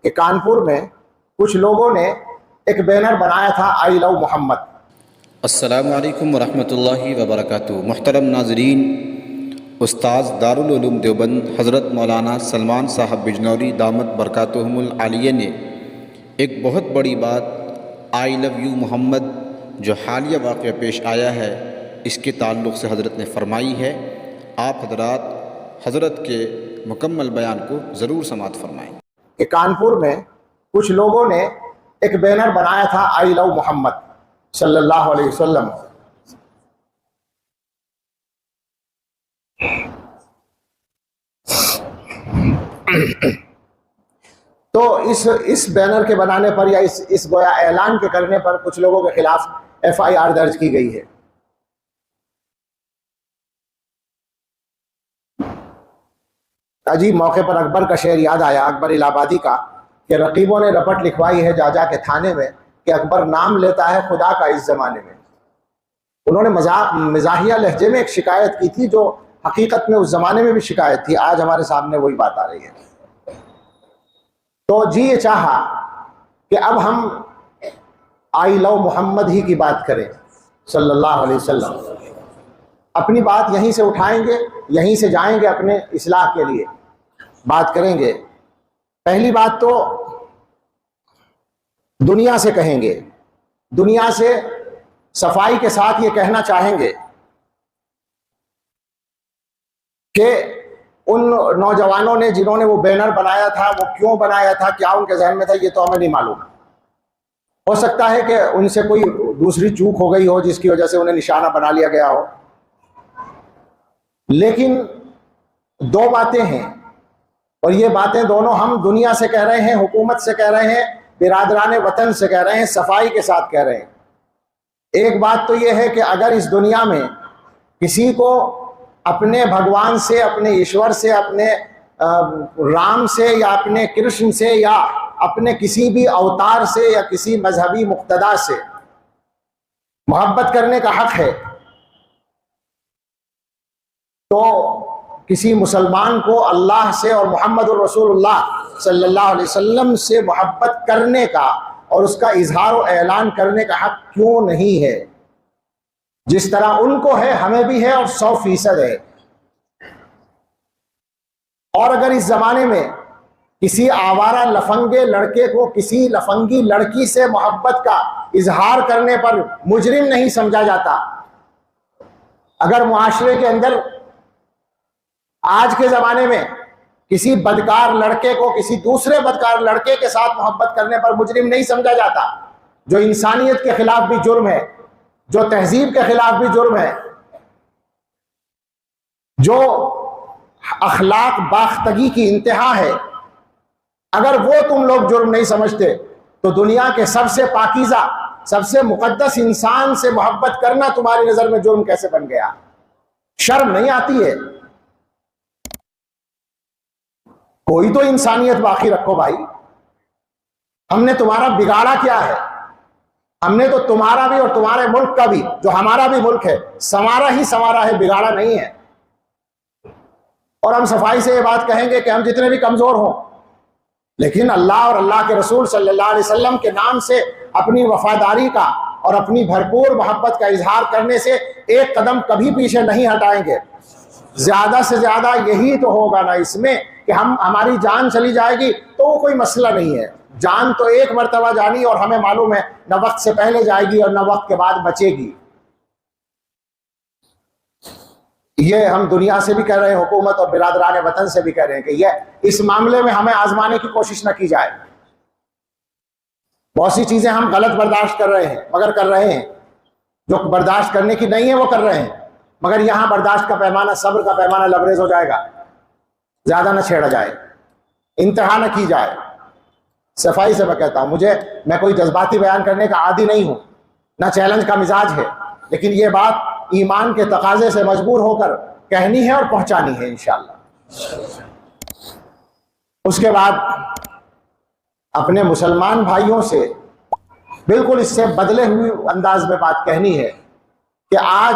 کہ کانپور میں کچھ لوگوں نے ایک بینر بنایا تھا آئی لو محمد۔ السلام علیکم ورحمۃ اللہ وبرکاتہ۔ محترم ناظرین، استاذ دارالعلوم دیوبند حضرت مولانا سلمان صاحب بجنوری دامت برکاتہم العالیہ نے ایک بہت بڑی بات آئی لو یو محمد جو حالیہ واقعہ پیش آیا ہے اس کے تعلق سے حضرت نے فرمائی ہے۔ آپ حضرات حضرت کے مکمل بیان کو ضرور سماعت فرمائیں۔ کہ کانپور میں کچھ لوگوں نے ایک بینر بنایا تھا آئی لو محمد صلی اللہ علیہ وسلم۔ تو اس بینر کے بنانے پر یا اس گویا اعلان کے کرنے پر کچھ لوگوں کے خلاف FIR درج کی گئی ہے۔ عجیب موقع پر اکبر کا شعر یاد آیا، اکبر الہ آبادی کا، کہ رقیبوں نے رپٹ لکھوائی ہے جا جا کے تھانے میں کہ اکبر نام لیتا ہے خدا کا اس زمانے میں۔ انہوں نے مزاحیہ لہجے میں ایک شکایت کی تھی جو حقیقت میں اس زمانے میں بھی شکایت تھی، آج ہمارے سامنے وہی بات آ رہی ہے۔ تو جی یہ چاہا کہ اب ہم آئی لو محمد ہی کی بات کریں صلی اللہ علیہ وسلم۔ اپنی بات یہیں سے اٹھائیں گے، یہیں سے جائیں گے، اپنے اصلاح کے لیے بات کریں گے۔ پہلی بات تو دنیا سے کہیں گے، دنیا سے صفائی کے ساتھ یہ کہنا چاہیں گے کہ ان نوجوانوں نے جنہوں نے وہ بینر بنایا تھا وہ کیوں بنایا تھا، کیا ان کے ذہن میں تھا، یہ تو ہمیں نہیں معلوم۔ ہو سکتا ہے کہ ان سے کوئی دوسری چوک ہو گئی ہو جس کی وجہ سے انہیں نشانہ بنا لیا گیا ہو، لیکن دو باتیں ہیں، اور یہ باتیں دونوں ہم دنیا سے کہہ رہے ہیں، حکومت سے کہہ رہے ہیں، برادران وطن سے کہہ رہے ہیں، صفائی کے ساتھ کہہ رہے ہیں۔ ایک بات تو یہ ہے کہ اگر اس دنیا میں کسی کو اپنے بھگوان سے، اپنے ایشور سے، اپنے رام سے یا اپنے کرشن سے یا اپنے کسی بھی اوتار سے یا کسی مذہبی مقتدا سے محبت کرنے کا حق ہے، تو کسی مسلمان کو اللہ سے اور محمد الرسول اللہ صلی اللہ علیہ وسلم سے محبت کرنے کا اور اس کا اظہار و اعلان کرنے کا حق کیوں نہیں ہے؟ جس طرح ان کو ہے ہمیں بھی ہے، اور 100% ہے۔ اور اگر اس زمانے میں کسی آوارہ لفنگے لڑکے کو کسی لفنگی لڑکی سے محبت کا اظہار کرنے پر مجرم نہیں سمجھا جاتا، اگر معاشرے کے اندر آج کے زمانے میں کسی بدکار لڑکے کو کسی دوسرے بدکار لڑکے کے ساتھ محبت کرنے پر مجرم نہیں سمجھا جاتا، جو انسانیت کے خلاف بھی جرم ہے، جو تہذیب کے خلاف بھی جرم ہے، جو اخلاق باختگی کی انتہا ہے، اگر وہ تم لوگ جرم نہیں سمجھتے تو دنیا کے سب سے پاکیزہ، سب سے مقدس انسان سے محبت کرنا تمہاری نظر میں جرم کیسے بن گیا؟ شرم نہیں آتی ہے؟ کوئی تو انسانیت باقی رکھو بھائی۔ ہم نے تمہارا بگاڑا کیا ہے؟ ہم نے تو تمہارا بھی اور تمہارے ملک کا بھی، جو ہمارا بھی ملک ہے، سنوارا ہی سنوارا ہے، بگاڑا نہیں ہے۔ اور ہم صفائی سے یہ بات کہیں گے کہ ہم جتنے بھی کمزور ہوں، لیکن اللہ اور اللہ کے رسول صلی اللہ علیہ وسلم کے نام سے اپنی وفاداری کا اور اپنی بھرپور محبت کا اظہار کرنے سے ایک قدم کبھی پیچھے نہیں ہٹائیں گے۔ زیادہ سے زیادہ یہی تو ہوگا نا اس میں کہ ہماری جان چلی جائے گی تو وہ کوئی مسئلہ نہیں ہے، جان تو ایک مرتبہ جانی، اور ہمیں معلوم ہے نہ وقت سے پہلے جائے گی اور نہ وقت کے بعد بچے گی۔ یہ ہم دنیا سے بھی کہہ رہے ہیں، حکومت اور برادران وطن سے بھی کہہ رہے ہیں کہ یہ اس معاملے میں ہمیں آزمانے کی کوشش نہ کی جائے۔ بہت سی چیزیں ہم غلط برداشت کر رہے ہیں، مگر کر رہے ہیں، جو برداشت کرنے کی نہیں ہے وہ کر رہے ہیں، مگر یہاں برداشت کا پیمانہ، صبر کا پیمانہ لبریز ہو جائے گا، زیادہ نہ چھیڑا جائے، انتہا نہ کی جائے۔ صفائی سے میں کہتا ہوں، میں کوئی جذباتی بیان کرنے کا عادی نہیں ہوں، نہ چیلنج کا مزاج ہے، لیکن یہ بات ایمان کے تقاضے سے مجبور ہو کر کہنی ہے اور پہنچانی ہے انشاءاللہ۔ اس کے بعد اپنے مسلمان بھائیوں سے بالکل اس سے بدلے ہوئے انداز میں بات کہنی ہے کہ آج